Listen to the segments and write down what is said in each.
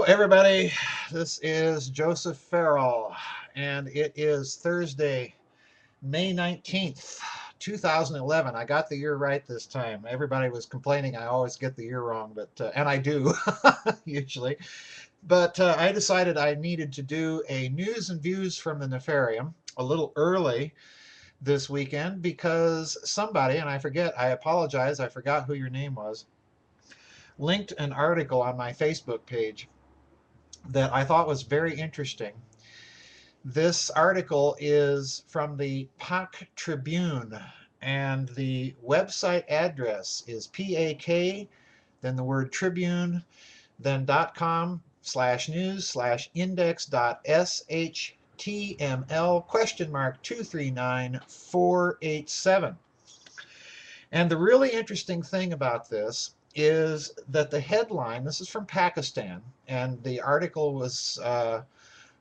Everybody, this is Joseph Farrell, and it is Thursday, May 19th, 2011. I got the year right this time. Everybody was complaining I always get the year wrong, and I do usually. But I decided I needed to do a news and views from the Nefarium a little early this weekend because somebody, and I apologize, I forgot who your name was, linked an article on my Facebook page that I thought was very interesting. This article is from the PAC Tribune, and the website address is PAK, then the word Tribune, then .com/news/index.shtml !239,487. And the really interesting thing about this is that the headline, this is from Pakistan, and the article was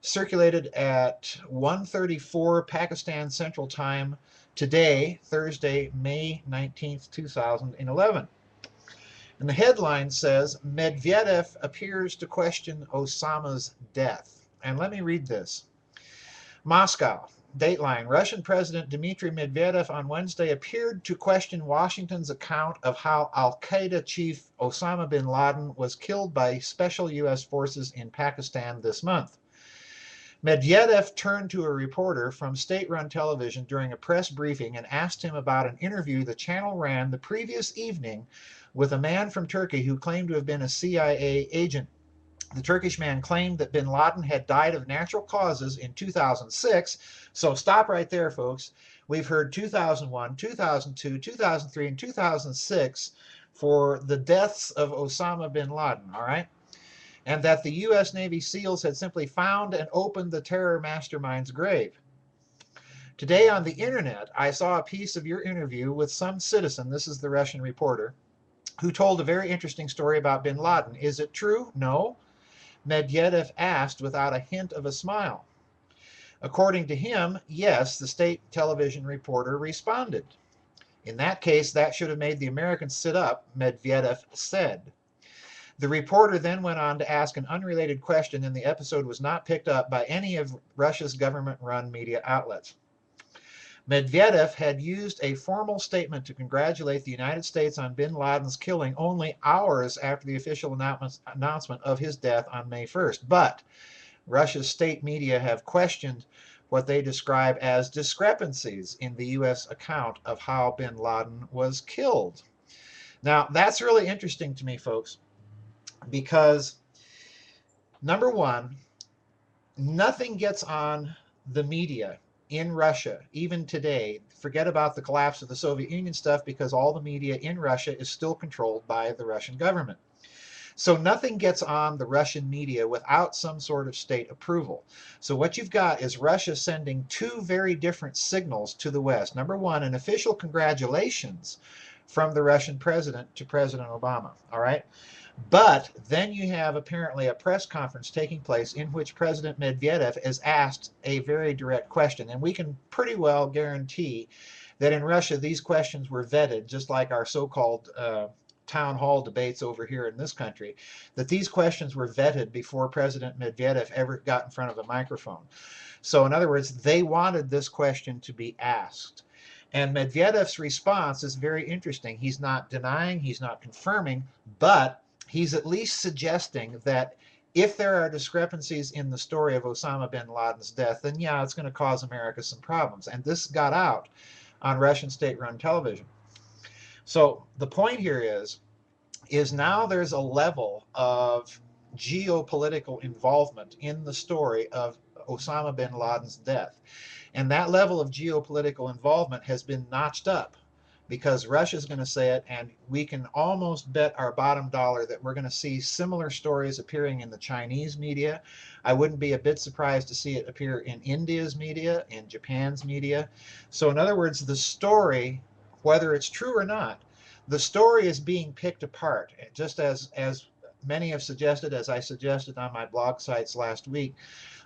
circulated at 1:34 Pakistan Central Time today, Thursday, May 19th, 2011. And the headline says, Medvedev appears to question Osama's death. And let me read this. Moscow. Dateline. Russian President Dmitri Medvedev on Wednesday appeared to question Washington's account of how al-Qaeda chief Osama Bin Laden was killed by special U.S. forces in Pakistan this month. Medvedev turned to a reporter from state-run television during a press briefing and asked him about an interview the channel ran the previous evening with a man from Turkey who claimed to have been a CIA agent. The Turkish man claimed that bin Laden had died of natural causes in 2006. So stop right there, folks. We've heard 2001, 2002, 2003, and 2006 for the deaths of Osama bin Laden, all right? And that the U.S. Navy SEALs had simply found and opened the terror mastermind's grave. Today on the internet, I saw a piece of your interview with some citizen, this is the Russian reporter, who told a very interesting story about bin Laden. Is it true? No. Medvedev asked without a hint of a smile. According to him, yes, the state television reporter responded. In that case, that should have made the Americans sit up, Medvedev said. The reporter then went on to ask an unrelated question, and the episode was not picked up by any of Russia's government-run media outlets. Medvedev had used a formal statement to congratulate the United States on bin Laden's killing only hours after the official announcement of his death on May 1st. But Russia's state media have questioned what they describe as discrepancies in the U.S. account of how bin Laden was killed. Now, that's really interesting to me, folks, because, number one, nothing gets on the media in Russia, even today. Forget about the collapse of the Soviet Union stuff, because all the media in Russia is still controlled by the Russian government. So nothing gets on the Russian media without some sort of state approval. So what you've got is Russia sending two very different signals to the West. Number one, an official congratulations from the Russian president to President Obama, all right? But then you have apparently a press conference taking place in which President Medvedev is asked a very direct question. And we can pretty well guarantee that in Russia, these questions were vetted, just like our so-called town hall debates over here in this country, that these questions were vetted before President Medvedev ever got in front of a microphone. So in other words, they wanted this question to be asked. And Medvedev's response is very interesting. He's not denying, he's not confirming, but he's at least suggesting that if there are discrepancies in the story of Osama bin Laden's death, then yeah, it's going to cause America some problems. And this got out on Russian state-run television. So the point here is now there's a level of geopolitical involvement in the story of Osama bin Laden's death. And that level of geopolitical involvement has been notched up, because Russia's going to say it, and we can almost bet our bottom dollar that we're going to see similar stories appearing in the Chinese media. I wouldn't be a bit surprised to see it appear in India's media, in Japan's media. So in other words, the story, whether it's true or not, the story is being picked apart, just as many have suggested, as I suggested on my blog sites last week,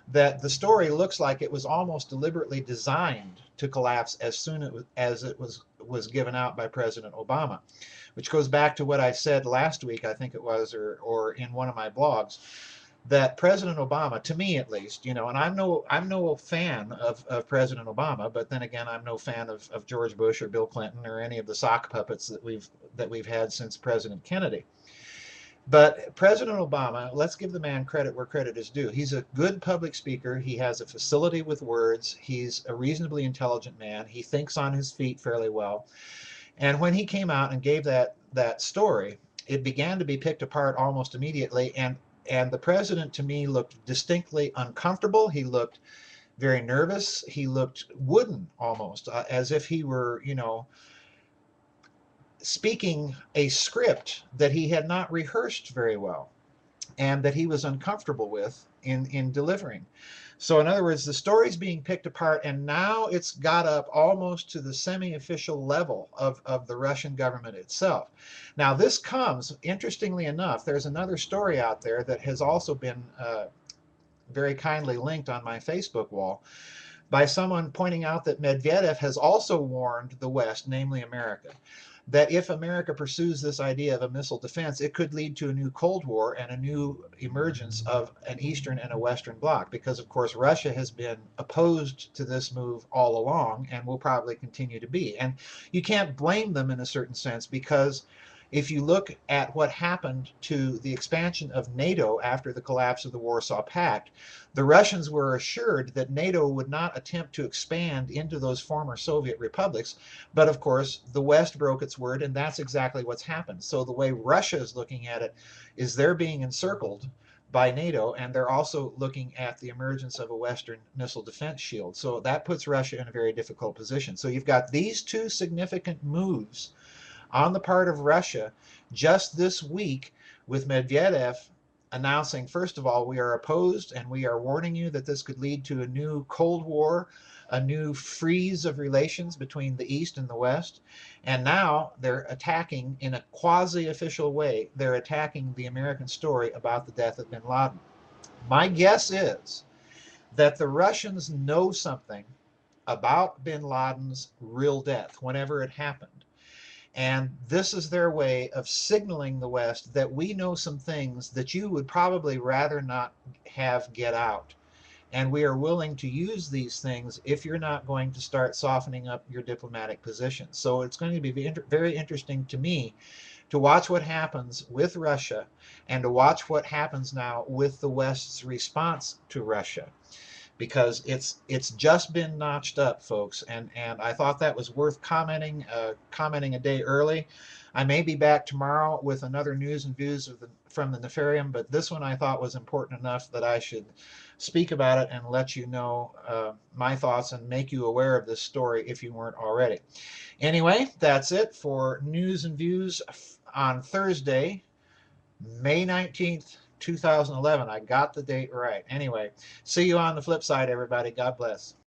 that the story looks like it was almost deliberately designed to collapse as soon as it was given out by President Obama, which goes back to what I said last week, I think it was, or in one of my blogs, that President Obama, to me at least, you know, and I'm no fan of President Obama, but then again, I'm no fan of George Bush or Bill Clinton or any of the sock puppets that we've had since President Kennedy. But President Obama, let's give the man credit where credit is due. He's a good public speaker. He has a facility with words. He's a reasonably intelligent man. He thinks on his feet fairly well. And when he came out and gave that story, it began to be picked apart almost immediately. And the president, to me, looked distinctly uncomfortable. He looked very nervous. He looked wooden almost, as if he were, you know, speaking a script that he had not rehearsed very well and that he was uncomfortable with in delivering. So in other words, the story's being picked apart, and now it's got up almost to the semi-official level of the Russian government itself. Now this comes, interestingly enough, there's another story out there that has also been very kindly linked on my Facebook wall by someone pointing out that Medvedev has also warned the West, namely America, that if America pursues this idea of a missile defense, it could lead to a new Cold War and a new emergence of an Eastern and a Western bloc, because of course Russia has been opposed to this move all along and will probably continue to be. And you can't blame them in a certain sense, because if you look at what happened to the expansion of NATO after the collapse of the Warsaw Pact, the Russians were assured that NATO would not attempt to expand into those former Soviet republics. But of course, the West broke its word, and that's exactly what's happened. So the way Russia is looking at it is they're being encircled by NATO, and they're also looking at the emergence of a Western missile defense shield. So that puts Russia in a very difficult position. So you've got these two significant moves on the part of Russia just this week, with Medvedev announcing, first of all, we are opposed and we are warning you that this could lead to a new Cold War, a new freeze of relations between the East and the West. And now they're attacking, in a quasi-official way, they're attacking the American story about the death of Bin Laden. My guess is that the Russians know something about Bin Laden's real death, whenever it happened. And this is their way of signaling the West that we know some things that you would probably rather not have get out. And we are willing to use these things if you're not going to start softening up your diplomatic position. So it's going to be very interesting to me to watch what happens with Russia, and to watch what happens now with the West's response to Russia, because it's just been notched up, folks, and I thought that was worth commenting a day early. I may be back tomorrow with another news and views from the Nefarium, but this one I thought was important enough that I should speak about it and let you know my thoughts and make you aware of this story if you weren't already. Anyway, that's it for news and views on Thursday, May 19th, 2011. I got the date right. Anyway, see you on the flip side, everybody. God bless.